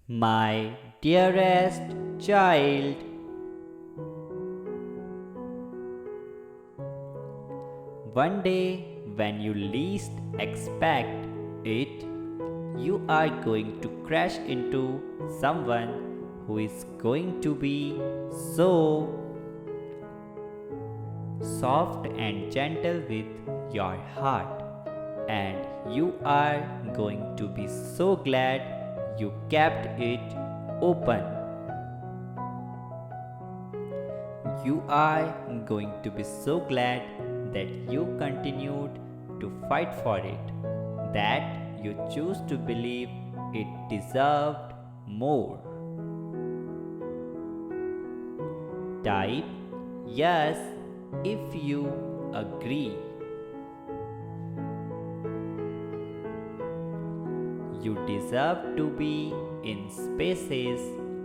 My dearest child, one day when you least expect it, you are going to crash into someone who is going to be so soft and gentle with your heart, and you are going to be so glad you kept it open. You are going to be so glad that you continued to fight for it, that you choose to believe it deserved more. Type yes if you agree. You deserve to be in spaces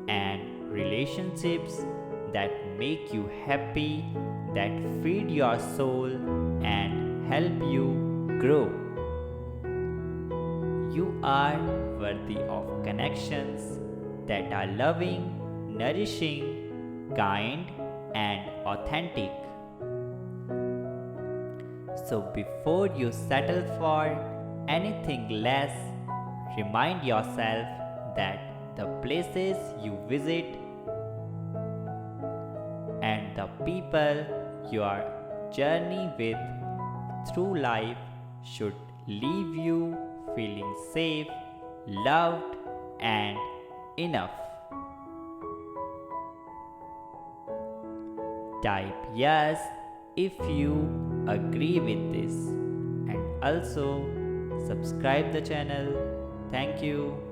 and relationships that make you happy, that feed your soul and help you grow. You are worthy of connections that are loving, nourishing, kind, and authentic. So before you settle for anything less, remind yourself that the places you visit and the people your journey with through life should leave you feeling safe, loved, and enough. Type yes if you agree with this, and also subscribe the channel. Thank you.